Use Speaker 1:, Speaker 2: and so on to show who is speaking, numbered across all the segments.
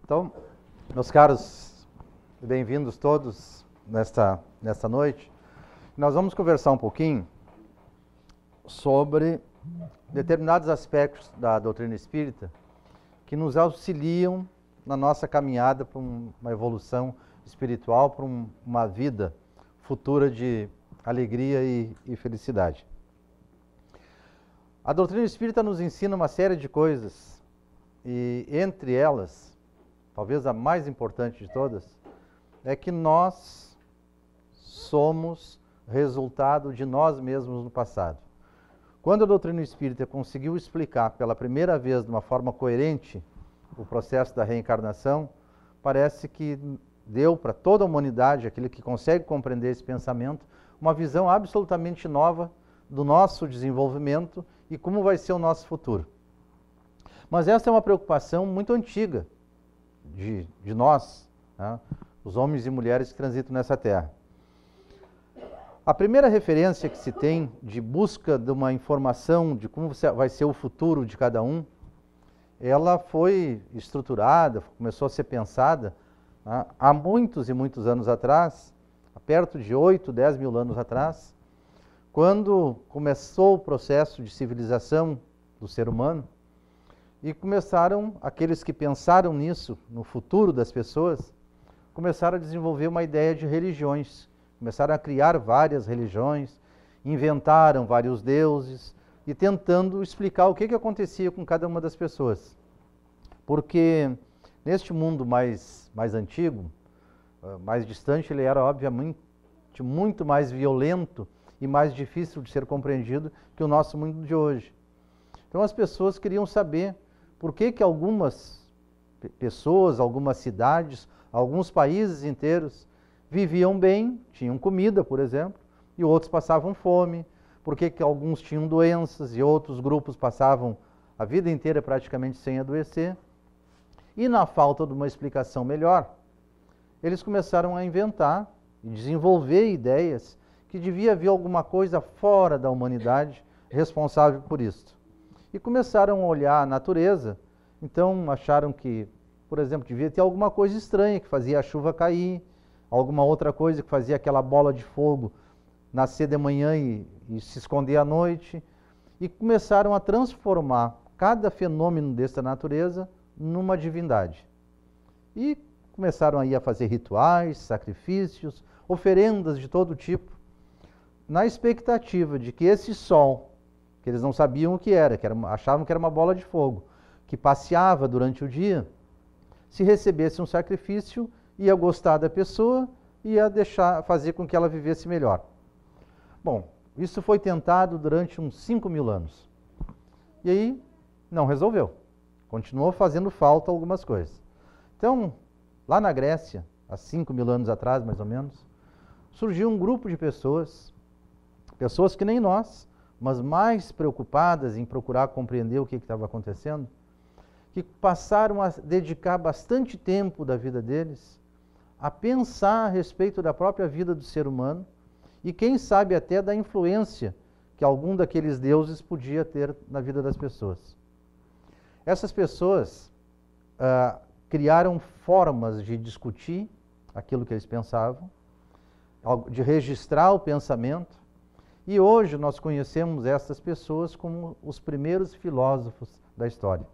Speaker 1: Então, meus caros, bem-vindos todos nesta noite. Nós vamos conversar um pouquinho sobre determinados aspectos da doutrina espírita que nos auxiliam na nossa caminhada para uma evolução espiritual, para uma vida futura de alegria e felicidade. A doutrina espírita nos ensina uma série de coisas e, entre elas, talvez a mais importante de todas, é que nós somos resultado de nós mesmos no passado. Quando a doutrina espírita conseguiu explicar pela primeira vez de uma forma coerente o processo da reencarnação, parece que deu para toda a humanidade, aquele que consegue compreender esse pensamento, uma visão absolutamente nova do nosso desenvolvimento e como vai ser o nosso futuro. Mas essa é uma preocupação muito antiga de nós, né, os homens e mulheres que transitam nessa terra. A primeira referência que se tem de busca de uma informação de como vai ser o futuro de cada um, ela foi estruturada, começou a ser pensada, né, há muitos e muitos anos atrás, perto de 8, 10 mil anos atrás, quando começou o processo de civilização do ser humano, e começaram, aqueles que pensaram nisso, no futuro das pessoas, começaram a desenvolver uma ideia de religiões, começaram a criar várias religiões, inventaram vários deuses, e tentando explicar o que acontecia com cada uma das pessoas. Porque neste mundo mais antigo, mais distante, ele era obviamente muito mais violento e mais difícil de ser compreendido que o nosso mundo de hoje. Então as pessoas queriam saber por que algumas pessoas, algumas cidades, alguns países inteiros viviam bem, tinham comida, por exemplo, e outros passavam fome, por que alguns tinham doenças e outros grupos passavam a vida inteira praticamente sem adoecer. E na falta de uma explicação melhor, eles começaram a inventar e desenvolver ideias que devia haver alguma coisa fora da humanidade responsável por isso. E começaram a olhar a natureza, então acharam que, por exemplo, devia ter alguma coisa estranha que fazia a chuva cair, alguma outra coisa que fazia aquela bola de fogo nascer de manhã e se esconder à noite, e começaram a transformar cada fenômeno desta natureza numa divindade. E começaram aí a fazer rituais, sacrifícios, oferendas de todo tipo, na expectativa de que esse sol, que eles não sabiam o que era, achavam que era uma bola de fogo, que passeava durante o dia, se recebesse um sacrifício, ia gostar da pessoa e ia fazer com que ela vivesse melhor. Bom, isso foi tentado durante uns 5 mil anos. E aí, não resolveu. Continuou fazendo falta algumas coisas. Então, lá na Grécia, há 5 mil anos atrás, mais ou menos, surgiu um grupo de pessoas que nem nós, mas mais preocupadas em procurar compreender o que estava acontecendo, que passaram a dedicar bastante tempo da vida deles a pensar a respeito da própria vida do ser humano e, quem sabe, até da influência que algum daqueles deuses podia ter na vida das pessoas. Essas pessoas criaram formas de discutir aquilo que eles pensavam, de registrar o pensamento, e hoje nós conhecemos essas pessoas como os primeiros filósofos da história.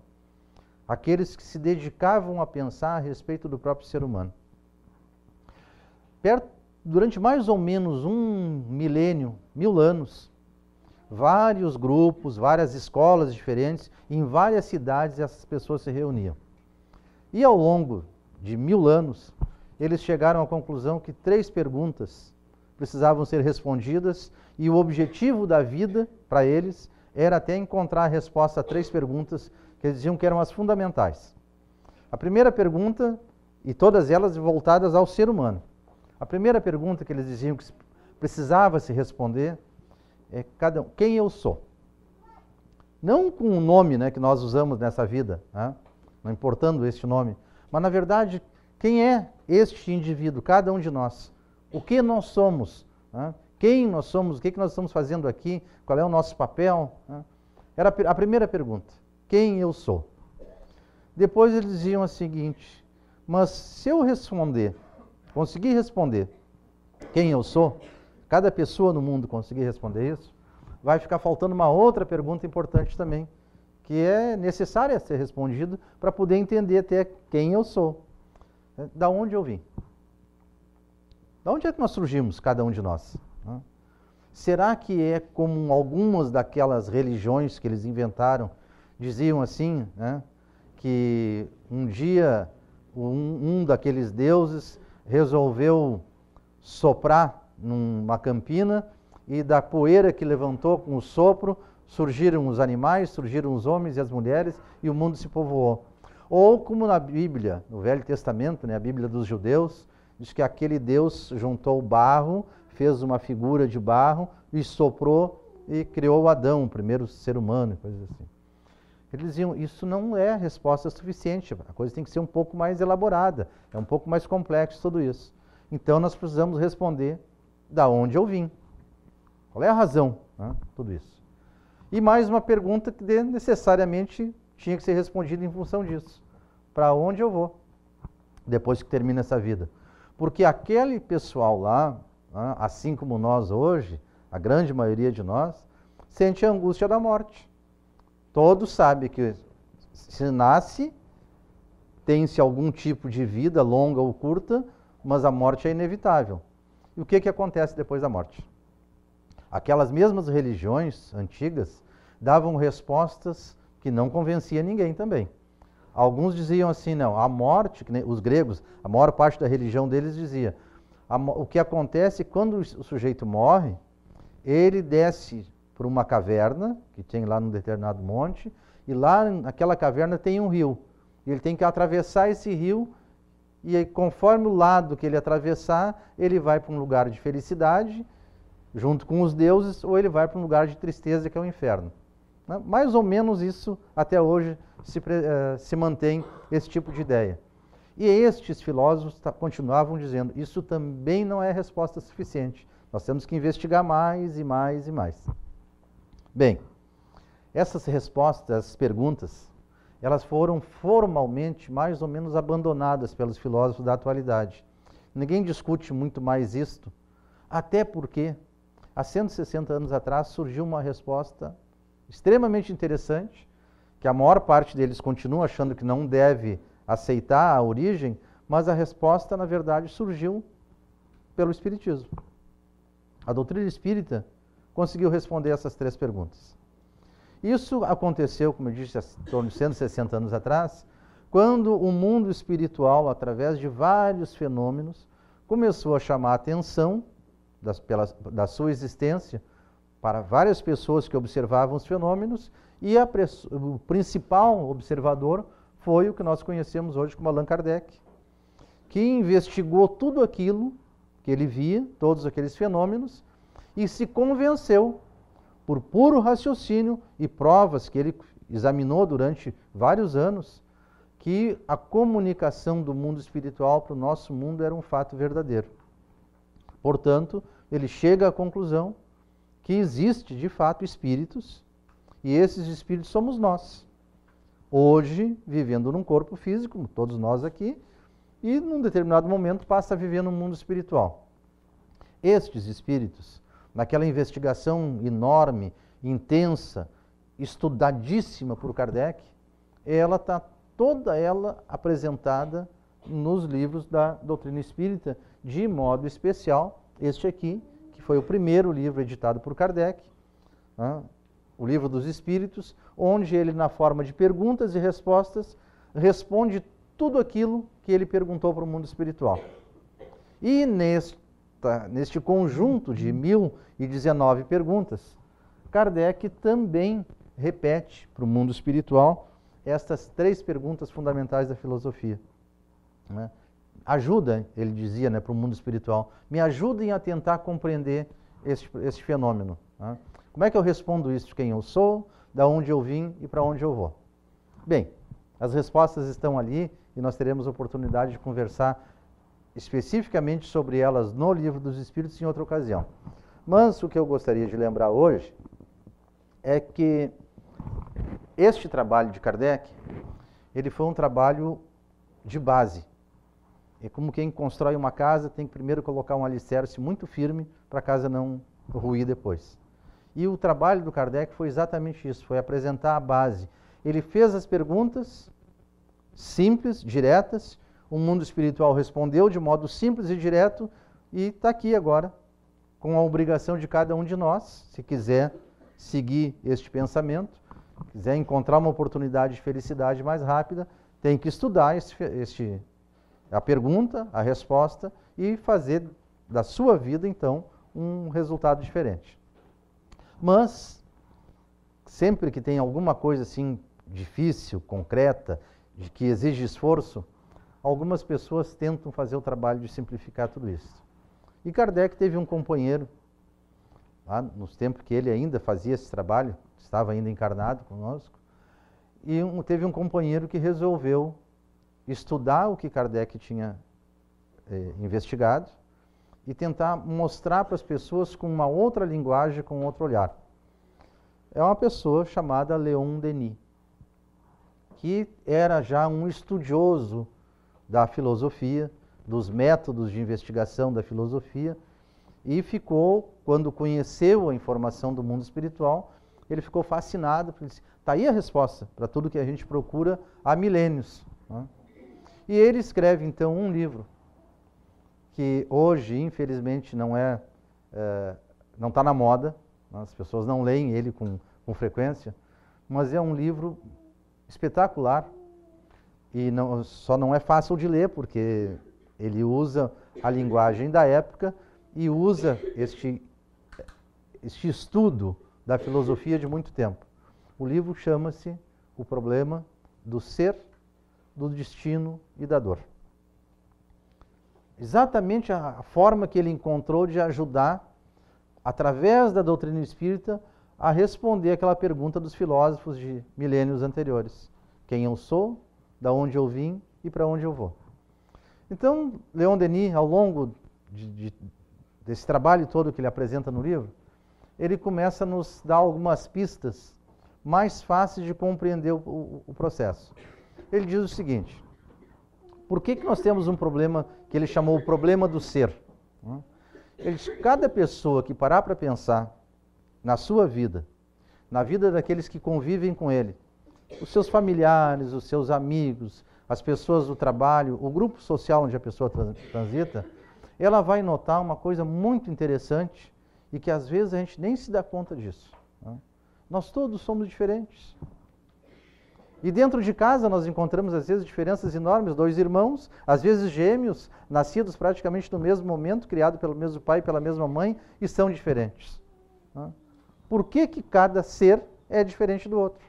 Speaker 1: Aqueles que se dedicavam a pensar a respeito do próprio ser humano. Durante mais ou menos 1 milênio, 1000 anos, vários grupos, várias escolas diferentes, em várias cidades essas pessoas se reuniam. E ao longo de 1000 anos, eles chegaram à conclusão que 3 perguntas precisavam ser respondidas e o objetivo da vida, para eles, era até encontrar a resposta a 3 perguntas que eles diziam que eram as fundamentais. A primeira pergunta, e todas elas voltadas ao ser humano. A primeira pergunta que eles diziam que precisava se responder é quem eu sou. Não com o nome, né, que nós usamos nessa vida, né, não importando este nome, mas na verdade, quem é este indivíduo, cada um de nós? O que nós somos? Né? Quem nós somos? O que nós estamos fazendo aqui? Qual é o nosso papel? Né? Era a primeira pergunta. Quem eu sou? Depois eles diziam o seguinte: Mas se eu conseguir responder quem eu sou, cada pessoa no mundo conseguir responder isso, vai ficar faltando uma outra pergunta importante também, que é necessária ser respondida para poder entender até quem eu sou. Da onde eu vim? Da onde é que nós surgimos, cada um de nós? Será que é como algumas daquelas religiões que eles inventaram, diziam assim, né, que um dia um daqueles deuses resolveu soprar numa campina e da poeira que levantou com o sopro surgiram os animais, surgiram os homens e as mulheres e o mundo se povoou. Ou como na Bíblia, no Velho Testamento, né, a Bíblia dos judeus, diz que aquele Deus juntou o barro, fez uma figura de barro e soprou e criou o Adão, o primeiro ser humano, coisas assim. Eles diziam, isso não é resposta suficiente, a coisa tem que ser um pouco mais elaborada, é um pouco mais complexo tudo isso. Então nós precisamos responder da onde eu vim. Qual é a razão, né, tudo isso? E mais uma pergunta que necessariamente tinha que ser respondida em função disso. Para onde eu vou depois que termina essa vida? Porque aquele pessoal lá, né, assim como nós hoje, a grande maioria de nós, sente a angústia da morte. Todos sabem que se nasce, tem-se algum tipo de vida, longa ou curta, mas a morte é inevitável. E o que acontece depois da morte? Aquelas mesmas religiões antigas davam respostas que não convenciam ninguém também. Alguns diziam assim, não, a morte, que nem os gregos, a maior parte da religião deles dizia, o que acontece quando o sujeito morre, ele desce por uma caverna, que tem lá num determinado monte, e lá naquela caverna tem um rio. E ele tem que atravessar esse rio, e aí, conforme o lado que ele atravessar, ele vai para um lugar de felicidade, junto com os deuses, ou ele vai para um lugar de tristeza, que é o inferno. Mais ou menos isso, até hoje, se mantém esse tipo de ideia. E estes filósofos continuavam dizendo, isso também não é resposta suficiente. Nós temos que investigar mais e mais e mais. Bem, essas respostas, essas perguntas, elas foram formalmente mais ou menos abandonadas pelos filósofos da atualidade. Ninguém discute muito mais isto, até porque há 160 anos atrás surgiu uma resposta extremamente interessante, que a maior parte deles continua achando que não deve aceitar a origem, mas a resposta, na verdade, surgiu pelo Espiritismo. A doutrina espírita conseguiu responder essas três perguntas. Isso aconteceu, como eu disse, há torno de 160 anos atrás, quando o mundo espiritual, através de vários fenômenos, começou a chamar a atenção da sua existência para várias pessoas que observavam os fenômenos, e o principal observador foi o que nós conhecemos hoje como Allan Kardec, que investigou tudo aquilo que ele via, todos aqueles fenômenos, e se convenceu, por puro raciocínio e provas que ele examinou durante vários anos, que a comunicação do mundo espiritual para o nosso mundo era um fato verdadeiro. Portanto, ele chega à conclusão que existe, de fato, espíritos, e esses espíritos somos nós. Hoje, vivendo num corpo físico, como todos nós aqui, e num determinado momento passa a viver no mundo espiritual. Estes espíritos, naquela investigação enorme, intensa, estudadíssima por Kardec, ela está toda ela apresentada nos livros da doutrina espírita, de modo especial, este aqui, que foi o primeiro livro editado por Kardec, né, o Livro dos Espíritos, onde ele, na forma de perguntas e respostas, responde tudo aquilo que ele perguntou para o mundo espiritual. E neste conjunto de 1019 perguntas, Kardec também repete para o mundo espiritual estas três perguntas fundamentais da filosofia. Né? Ajuda, ele dizia, né, para o mundo espiritual, me ajudem a tentar compreender este fenômeno. Né? Como é que eu respondo isso? Quem eu sou, da onde eu vim e para onde eu vou? Bem, as respostas estão ali e nós teremos oportunidade de conversar especificamente sobre elas no Livro dos Espíritos em outra ocasião. Mas o que eu gostaria de lembrar hoje é que este trabalho de Kardec, ele foi um trabalho de base, É como quem constrói uma casa, tem que primeiro colocar um alicerce muito firme para a casa não ruir depois. E o trabalho do Kardec foi exatamente isso, foi apresentar a base. Ele fez as perguntas simples, diretas, o mundo espiritual respondeu de modo simples e direto, e está aqui agora, com a obrigação de cada um de nós, se quiser seguir este pensamento, quiser encontrar uma oportunidade de felicidade mais rápida, tem que estudar a pergunta, a resposta e fazer da sua vida, então, um resultado diferente. Mas, sempre que tem alguma coisa assim difícil, concreta, de que exige esforço, algumas pessoas tentam fazer o trabalho de simplificar tudo isso. E Kardec teve um companheiro, lá nos tempos que ele ainda fazia esse trabalho, estava ainda encarnado conosco, e teve um companheiro que resolveu estudar o que Kardec tinha investigado e tentar mostrar para as pessoas com uma outra linguagem, com outro olhar. É uma pessoa chamada Leon Denis, que era já um estudioso da filosofia, dos métodos de investigação da filosofia, e ficou, quando conheceu a informação do mundo espiritual, ele ficou fascinado, porque ele disse, está aí a resposta para tudo que a gente procura há milênios. Né? E ele escreve, então, um livro, que hoje, infelizmente, não está na moda, as pessoas não leem ele com frequência, mas é um livro espetacular, e só não é fácil de ler, porque ele usa a linguagem da época e usa este estudo da filosofia de muito tempo. O livro chama-se O Problema do Ser, do Destino e da Dor. Exatamente a forma que ele encontrou de ajudar, através da doutrina espírita, a responder aquela pergunta dos filósofos de milênios anteriores. Quem eu sou, da onde eu vim e para onde eu vou. Então, Leon Denis, ao longo desse trabalho todo que ele apresenta no livro, ele começa a nos dar algumas pistas mais fáceis de compreender o processo. Ele diz o seguinte, por que nós temos um problema que ele chamou o problema do ser? Ele diz, cada pessoa que parar para pensar na sua vida, na vida daqueles que convivem com ele, os seus familiares, os seus amigos, as pessoas do trabalho, o grupo social onde a pessoa transita, ela vai notar uma coisa muito interessante e que às vezes a gente nem se dá conta disso. Nós todos somos diferentes. E dentro de casa nós encontramos às vezes diferenças enormes, dois irmãos, às vezes gêmeos, nascidos praticamente no mesmo momento, criados pelo mesmo pai e pela mesma mãe, e são diferentes. Por que cada ser é diferente do outro?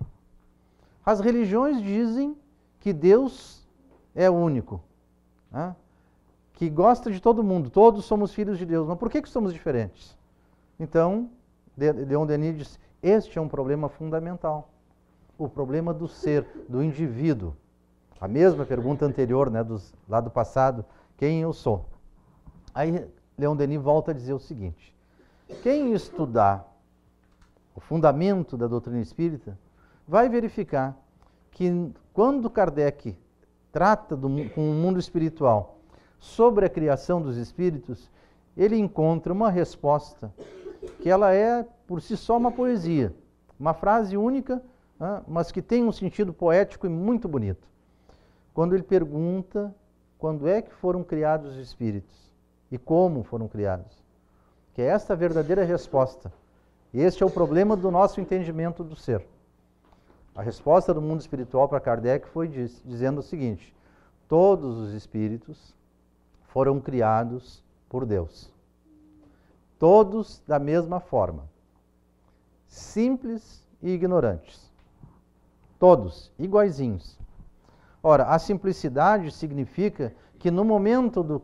Speaker 1: As religiões dizem que Deus é único, que gosta de todo mundo, todos somos filhos de Deus, mas por que somos diferentes? Então, Leon Denis diz, este é um problema fundamental, o problema do ser, do indivíduo. A mesma pergunta anterior, lá do passado, quem eu sou? Aí Leon Denis volta a dizer o seguinte, quem estudar o fundamento da doutrina espírita, vai verificar que quando Kardec trata com o mundo espiritual sobre a criação dos espíritos, ele encontra uma resposta que ela é por si só uma poesia, uma frase única, mas que tem um sentido poético e muito bonito. Quando ele pergunta quando é que foram criados os espíritos e como foram criados, que é esta a verdadeira resposta. Este é o problema do nosso entendimento do ser. A resposta do mundo espiritual para Kardec foi dizendo o seguinte, todos os espíritos foram criados por Deus. Todos da mesma forma. Simples e ignorantes. Todos iguaizinhos. Ora, a simplicidade significa que no momento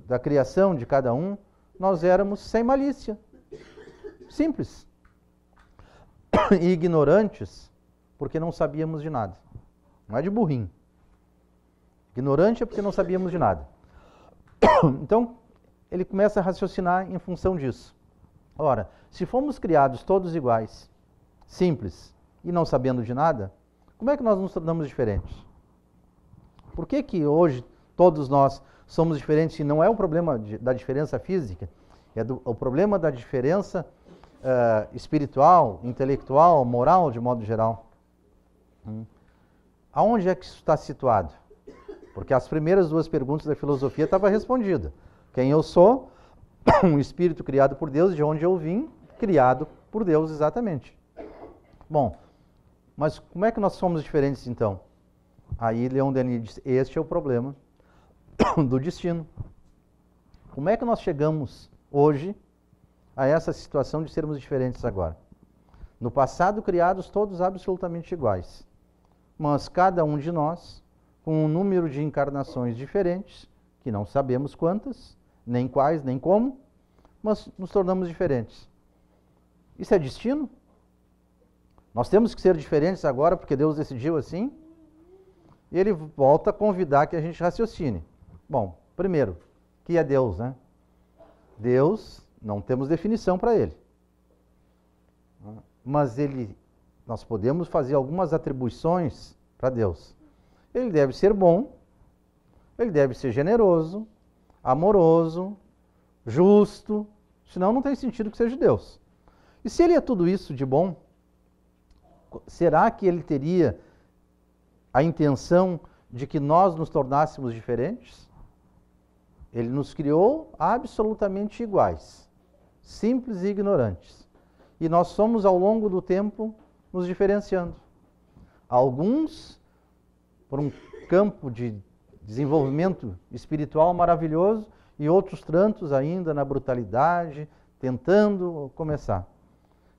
Speaker 1: da criação de cada um, nós éramos sem malícia. Simples. E ignorantes, porque não sabíamos de nada. Não é de burrinho. Ignorante é porque não sabíamos de nada. Então, ele começa a raciocinar em função disso. Ora, se fomos criados todos iguais, simples e não sabendo de nada, como é que nós nos tornamos diferentes? Por que hoje todos nós somos diferentes e não é o problema da diferença física, é o problema da diferença espiritual, intelectual, moral, de modo geral. Aonde é que isso está situado? Porque as primeiras duas perguntas da filosofia estavam respondidas. Quem eu sou? Um espírito criado por Deus, de onde eu vim, criado por Deus exatamente. Bom, mas como é que nós somos diferentes então? Aí Leon Denis diz, este é o problema do destino. Como é que nós chegamos hoje a essa situação de sermos diferentes agora? No passado, criados todos absolutamente iguais, mas cada um de nós com um número de encarnações diferentes, que não sabemos quantas, nem quais, nem como, mas nos tornamos diferentes. Isso é destino? Nós temos que ser diferentes agora porque Deus decidiu assim? E ele volta a convidar que a gente raciocine. Bom, primeiro, que é Deus, né? Deus, não temos definição para ele. Mas nós podemos fazer algumas atribuições para Deus. Ele deve ser bom, ele deve ser generoso, amoroso, justo, senão não tem sentido que seja Deus. E se ele é tudo isso de bom, será que ele teria a intenção de que nós nos tornássemos diferentes? Ele nos criou absolutamente iguais, simples e ignorantes. E nós somos, ao longo do tempo, nos diferenciando. Alguns, por um campo de desenvolvimento espiritual maravilhoso, e outros tantos ainda na brutalidade, tentando começar.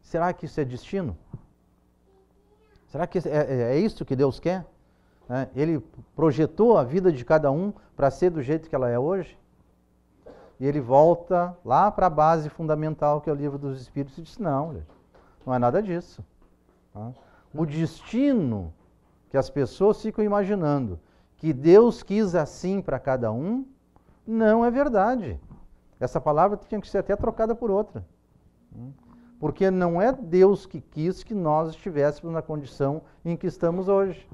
Speaker 1: Será que isso é destino? Será que é isso que Deus quer? Ele projetou a vida de cada um para ser do jeito que ela é hoje? E ele volta lá para a base fundamental, que é o Livro dos Espíritos, e diz, não é nada disso. O destino que as pessoas ficam imaginando, que Deus quis assim para cada um, não é verdade. Essa palavra tinha que ser até trocada por outra. Porque não é Deus que quis que nós estivéssemos na condição em que estamos hoje.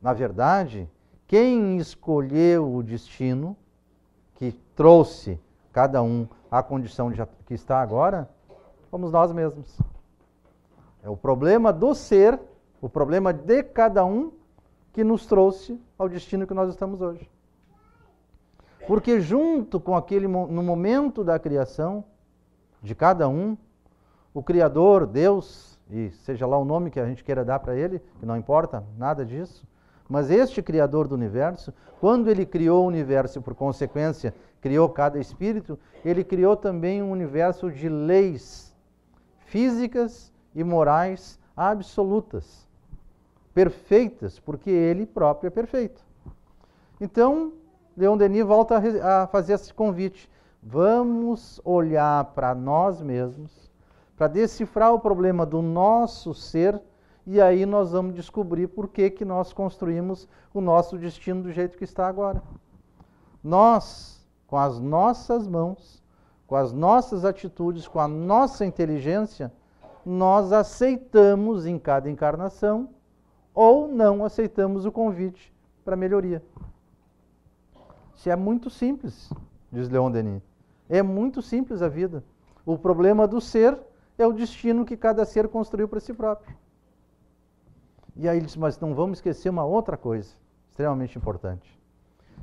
Speaker 1: Na verdade, quem escolheu o destino que trouxe cada um à condição que está agora, fomos nós mesmos. É o problema do ser, o problema de cada um, que nos trouxe ao destino que nós estamos hoje. Porque junto com no momento da criação de cada um, o Criador, Deus, e seja lá o nome que a gente queira dar para ele, que não importa nada disso, mas este Criador do universo, quando ele criou o universo e por consequência criou cada espírito, ele criou também um universo de leis físicas e morais absolutas, perfeitas, porque ele próprio é perfeito. Então, Leon Denis volta a fazer esse convite. Vamos olhar para nós mesmos, para decifrar o problema do nosso ser, e aí nós vamos descobrir por que nós construímos o nosso destino do jeito que está agora. Nós, com as nossas mãos, com as nossas atitudes, com a nossa inteligência, nós aceitamos em cada encarnação ou não aceitamos o convite para melhoria. Isso é muito simples, diz Leon Denis. É muito simples a vida. O problema do ser é o destino que cada ser construiu para si próprio. E aí ele diz, mas não vamos esquecer uma outra coisa, extremamente importante.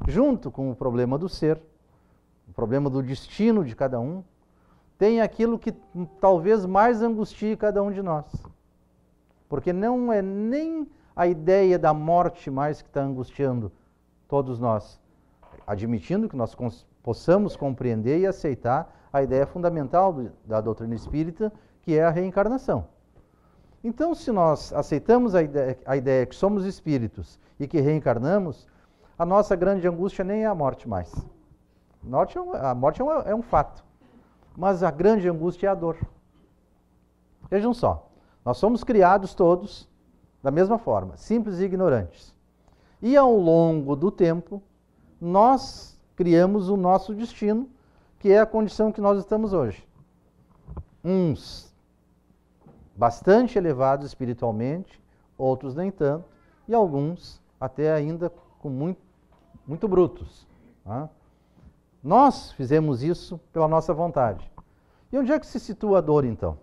Speaker 1: Junto com o problema do ser, o problema do destino de cada um, tem aquilo que talvez mais angustie cada um de nós. Porque não é nem a ideia da morte mais que está angustiando todos nós, admitindo que nós possamos compreender e aceitar a ideia fundamental da doutrina espírita, que é a reencarnação. Então, se nós aceitamos a ideia que somos espíritos e que reencarnamos, a nossa grande angústia nem é a morte mais. A morte é um fato, mas a grande angústia é a dor. Vejam só, nós somos criados todos da mesma forma, simples e ignorantes. E ao longo do tempo, nós criamos o nosso destino, que é a condição que nós estamos hoje. Uns bastante elevados espiritualmente, outros nem tanto, e alguns até ainda com muito brutos. Tá? Nós fizemos isso pela nossa vontade. E onde é que se situa a dor, então?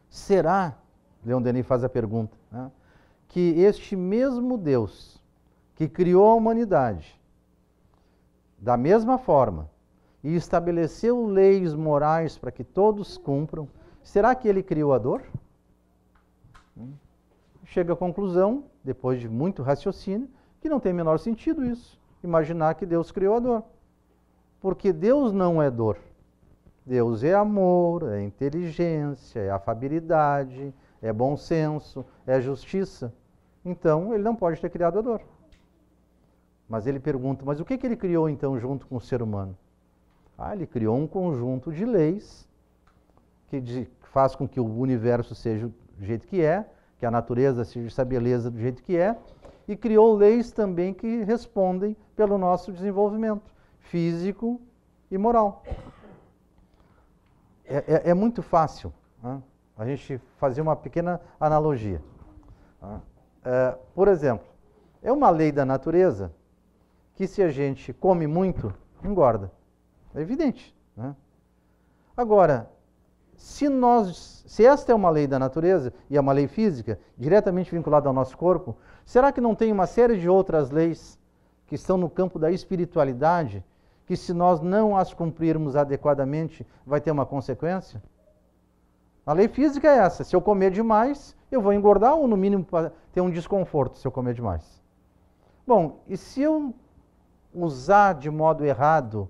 Speaker 1: Será, Leon Denis faz a pergunta, né, que este mesmo Deus que criou a humanidade da mesma forma e estabeleceu leis morais para que todos cumpram, será que ele criou a dor? Chega à conclusão, depois de muito raciocínio, que não tem o menor sentido isso, imaginar que Deus criou a dor. Porque Deus não é dor. Deus é amor, é inteligência, é afabilidade, é bom senso, é justiça. Então, ele não pode ter criado a dor. Mas ele pergunta, mas o que ele criou então junto com o ser humano? Ele criou um conjunto de leis que faz com que o universo seja do jeito que é, que a natureza seja essa beleza do jeito que é, e criou leis também que respondem pelo nosso desenvolvimento físico e moral. É muito fácil, né, a gente fazer uma pequena analogia. Por exemplo, é uma lei da natureza que se a gente come muito, engorda. É evidente, né? Agora, se esta é uma lei da natureza e é uma lei física, diretamente vinculada ao nosso corpo, será que não tem uma série de outras leis que estão no campo da espiritualidade, que se nós não as cumprirmos adequadamente, vai ter uma consequência? A lei física é essa: se eu comer demais, eu vou engordar ou no mínimo ter um desconforto se eu comer demais. Bom, e se eu usar de modo errado,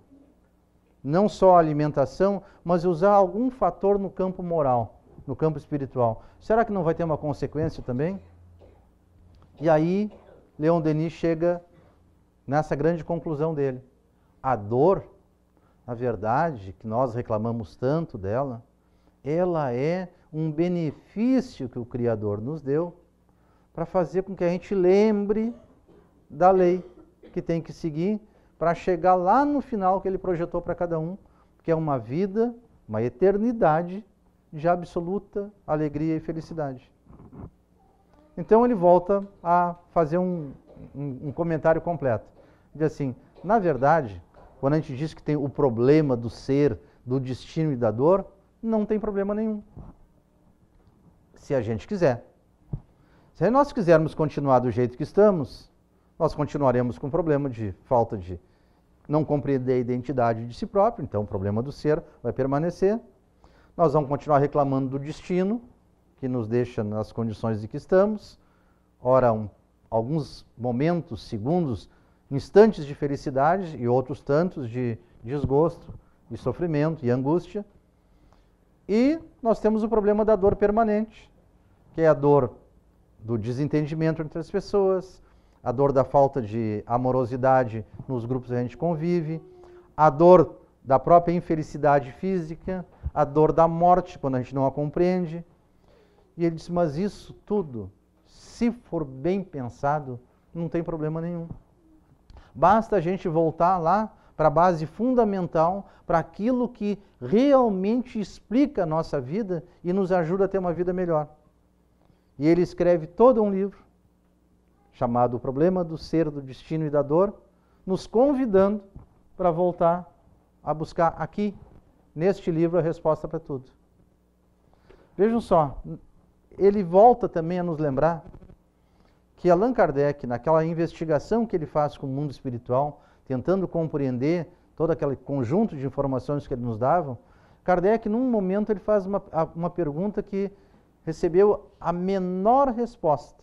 Speaker 1: não só a alimentação, mas usar algum fator no campo moral, no campo espiritual, será que não vai ter uma consequência também? E aí, Leon Denis chega nessa grande conclusão dele. A dor, na verdade, que nós reclamamos tanto dela, ela é um benefício que o Criador nos deu para fazer com que a gente lembre da lei que tem que seguir para chegar lá no final que ele projetou para cada um, que é uma vida, uma eternidade de absoluta alegria e felicidade. Então ele volta a fazer um comentário completo. Diz assim, na verdade, quando a gente diz que tem o problema do ser, do destino e da dor, não tem problema nenhum. Se a gente quiser. Se nós quisermos continuar do jeito que estamos, nós continuaremos com o problema de falta de não compreender a identidade de si próprio, então o problema do ser vai permanecer. Nós vamos continuar reclamando do destino, que nos deixa nas condições de que estamos. Ora, alguns momentos, segundos, instantes de felicidade e outros tantos de desgosto, de sofrimento e angústia. E nós temos o problema da dor permanente, que é a dor do desentendimento entre as pessoas, a dor da falta de amorosidade nos grupos que a gente convive, a dor da própria infelicidade física, a dor da morte quando a gente não a compreende. E ele disse, mas isso tudo, se for bem pensado, não tem problema nenhum. Basta a gente voltar lá para a base fundamental, para aquilo que realmente explica a nossa vida e nos ajuda a ter uma vida melhor. E ele escreve todo um livro, chamado O Problema do Ser, do Destino e da Dor, nos convidando para voltar a buscar aqui, neste livro, a resposta para tudo. Vejam só, ele volta também a nos lembrar que Allan Kardec, naquela investigação que ele faz com o mundo espiritual, tentando compreender todo aquele conjunto de informações que ele nos dava, Kardec, num momento, ele faz uma pergunta que recebeu a menor resposta,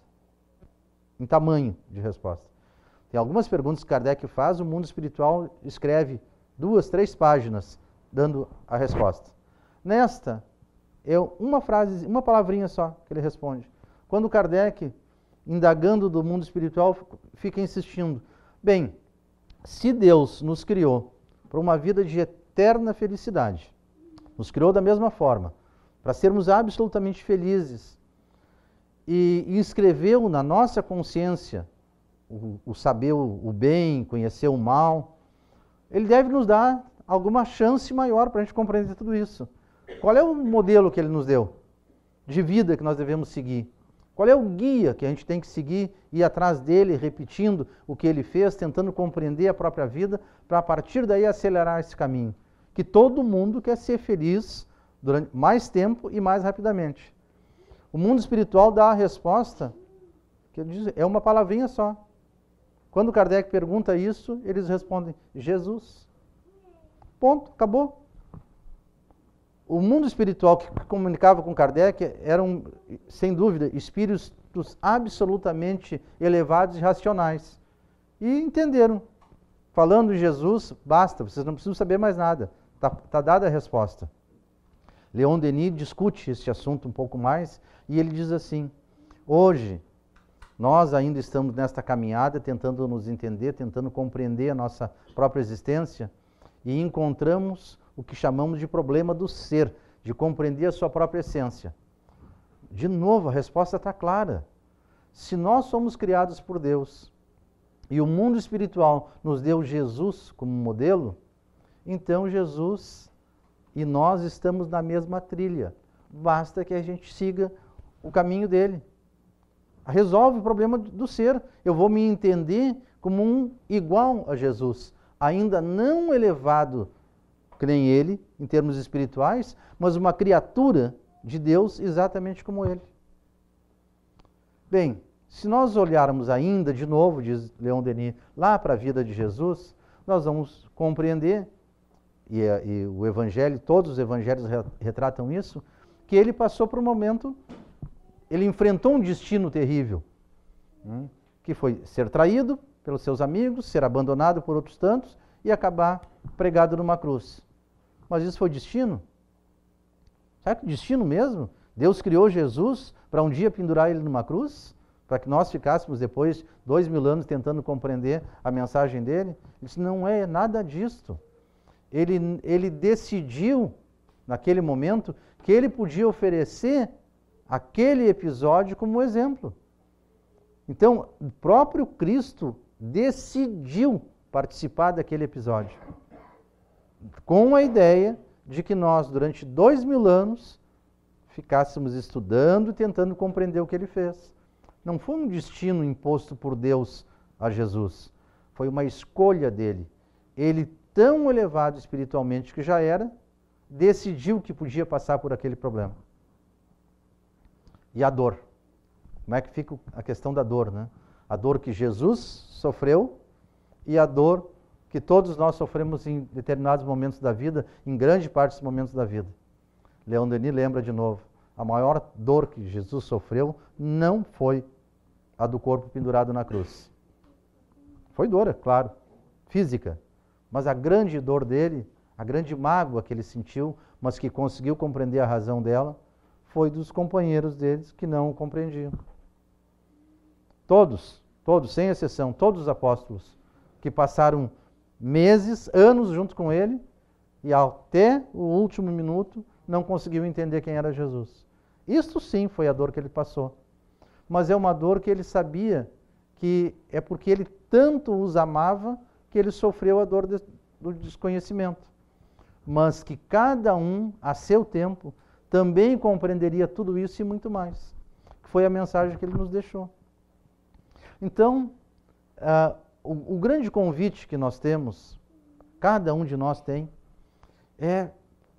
Speaker 1: em tamanho de resposta. Tem algumas perguntas que Kardec faz, o mundo espiritual escreve 2, 3 páginas dando a resposta. Nesta, é uma frase, uma palavrinha só que ele responde. Quando Kardec, indagando do mundo espiritual, fica insistindo, bem, se Deus nos criou para uma vida de eterna felicidade, nos criou da mesma forma, para sermos absolutamente felizes, e inscreveu na nossa consciência o saber o bem, conhecer o mal, ele deve nos dar alguma chance maior para a gente compreender tudo isso. Qual é o modelo que ele nos deu de vida que nós devemos seguir? Qual é o guia que a gente tem que seguir, ir atrás dele, repetindo o que ele fez, tentando compreender a própria vida, para a partir daí acelerar esse caminho? Que todo mundo quer ser feliz durante mais tempo e mais rapidamente. O mundo espiritual dá a resposta, que ele diz, é uma palavrinha só. Quando Kardec pergunta isso, eles respondem, Jesus. Ponto, acabou. O mundo espiritual que comunicava com Kardec eram, sem dúvida, espíritos absolutamente elevados e racionais. E entenderam. Falando em Jesus, basta, vocês não precisam saber mais nada. Está dada a resposta. Leon Denis discute esse assunto um pouco mais e ele diz assim, hoje nós ainda estamos nesta caminhada, tentando nos entender, tentando compreender a nossa própria existência e encontramos o que chamamos de problema do ser, de compreender a sua própria essência. De novo, a resposta está clara. Se nós somos criados por Deus e o mundo espiritual nos deu Jesus como modelo, então Jesus e nós estamos na mesma trilha. Basta que a gente siga o caminho dele. Resolve o problema do ser. Eu vou me entender como um igual a Jesus, ainda não elevado que nem ele, em termos espirituais, mas uma criatura de Deus exatamente como ele. Bem, se nós olharmos ainda, de novo, diz Leon Denis, lá para a vida de Jesus, nós vamos compreender, e o Evangelho, todos os Evangelhos retratam isso, que ele passou por um momento, ele enfrentou um destino terrível, que foi ser traído pelos seus amigos, ser abandonado por outros tantos e acabar pregado numa cruz. Mas isso foi destino? Será que destino mesmo? Deus criou Jesus para um dia pendurar ele numa cruz? Para que nós ficássemos depois 2000 anos tentando compreender a mensagem dele? Isso não é nada disto. Ele decidiu, naquele momento, que ele podia oferecer aquele episódio como exemplo. Então, o próprio Cristo decidiu participar daquele episódio, com a ideia de que nós, durante 2000 anos, ficássemos estudando e tentando compreender o que ele fez. Não foi um destino imposto por Deus a Jesus, foi uma escolha dele. Ele, tão elevado espiritualmente que já era, decidiu que podia passar por aquele problema. E a dor? Como é que fica a questão da dor, né? A dor que Jesus sofreu e a dor que todos nós sofremos em determinados momentos da vida, em grande parte dos momentos da vida. Leon Denis lembra de novo, a maior dor que Jesus sofreu não foi a do corpo pendurado na cruz. Foi dor, é claro, física, mas a grande dor dele, a grande mágoa que ele sentiu, mas que conseguiu compreender a razão dela, foi dos companheiros deles que não o compreendiam. Todos, sem exceção, todos os apóstolos que passaram meses, anos junto com ele e até o último minuto não conseguiu entender quem era Jesus. Isto sim foi a dor que ele passou. Mas é uma dor que ele sabia que é porque ele tanto os amava que ele sofreu a dor do desconhecimento. Mas que cada um, a seu tempo, também compreenderia tudo isso e muito mais. Foi a mensagem que ele nos deixou. Então, o grande convite que nós temos, cada um de nós tem, é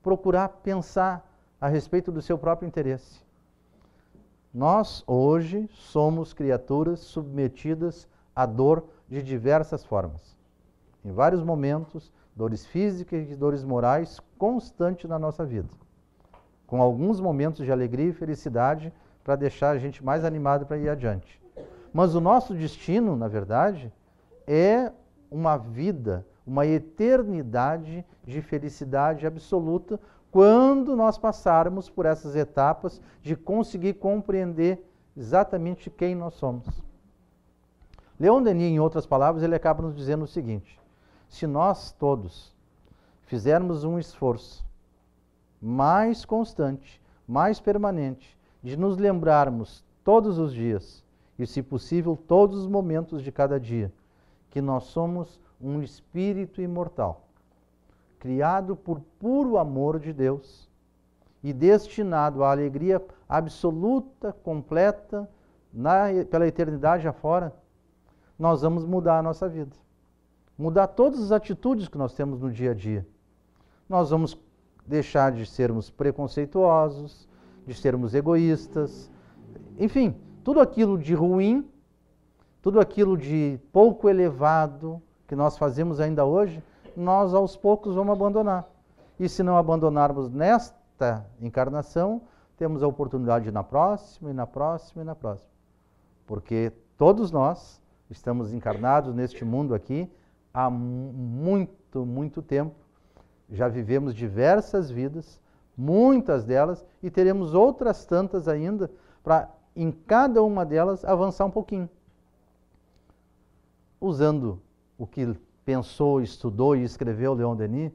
Speaker 1: procurar pensar a respeito do seu próprio interesse. Nós, hoje, somos criaturas submetidas à dor de diversas formas. Em vários momentos, dores físicas e dores morais constantes na nossa vida. Com alguns momentos de alegria e felicidade para deixar a gente mais animado para ir adiante. Mas o nosso destino, na verdade, é uma vida, uma eternidade de felicidade absoluta quando nós passarmos por essas etapas de conseguir compreender exatamente quem nós somos. Leon Denis, em outras palavras, ele acaba nos dizendo o seguinte: se nós todos fizermos um esforço mais constante, mais permanente, de nos lembrarmos todos os dias, e se possível todos os momentos de cada dia, que nós somos um espírito imortal, criado por puro amor de Deus e destinado à alegria absoluta, completa, pela eternidade afora, nós vamos mudar a nossa vida. Mudar todas as atitudes que nós temos no dia a dia. Nós vamos deixar de sermos preconceituosos, de sermos egoístas, enfim, tudo aquilo de ruim, tudo aquilo de pouco elevado que nós fazemos ainda hoje, nós aos poucos vamos abandonar. E se não abandonarmos nesta encarnação, temos a oportunidade de ir na próxima, e na próxima, e na próxima. Porque todos nós estamos encarnados neste mundo aqui há muito, muito tempo. Já vivemos diversas vidas, muitas delas, e teremos outras tantas ainda para, em cada uma delas, avançar um pouquinho. Usando o que pensou, estudou e escreveu Leon Denis,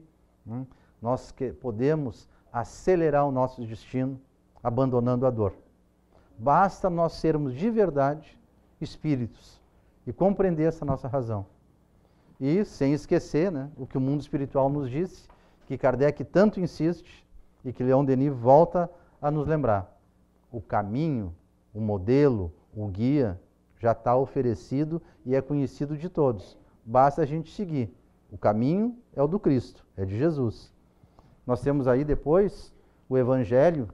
Speaker 1: nós podemos acelerar o nosso destino abandonando a dor. Basta nós sermos de verdade espíritos e compreender essa nossa razão. E sem esquecer, né, o que o mundo espiritual nos disse, que Kardec tanto insiste e que Leon Denis volta a nos lembrar. O caminho, o modelo, o guia já está oferecido e é conhecido de todos. Basta a gente seguir. O caminho é o do Cristo, é de Jesus. Nós temos aí depois o Evangelho,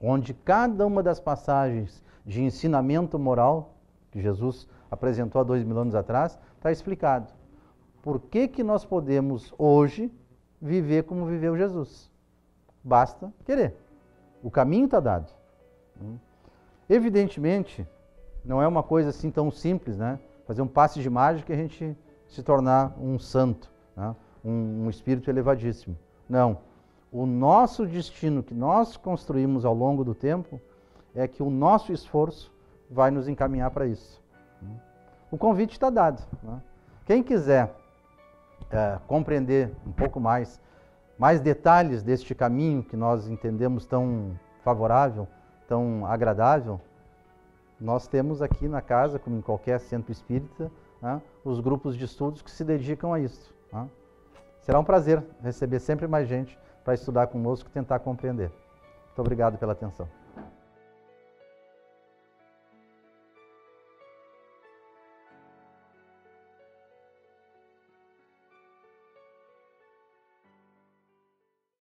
Speaker 1: onde cada uma das passagens de ensinamento moral que Jesus apresentou há 2000 anos atrás, está explicado. Por que nós podemos hoje viver como viveu Jesus? Basta querer. O caminho está dado. Evidentemente, não é uma coisa assim tão simples, né? Fazer um passe de mágica e a gente se tornar um santo, né? um espírito elevadíssimo. Não. O nosso destino que nós construímos ao longo do tempo é que o nosso esforço vai nos encaminhar para isso. O convite está dado, né? Quem quiser compreender um pouco mais detalhes deste caminho que nós entendemos tão favorável, tão agradável, nós temos aqui na casa, como em qualquer centro espírita, né, os grupos de estudos que se dedicam a isso. Né? Será um prazer receber sempre mais gente para estudar conosco e tentar compreender. Muito obrigado pela atenção.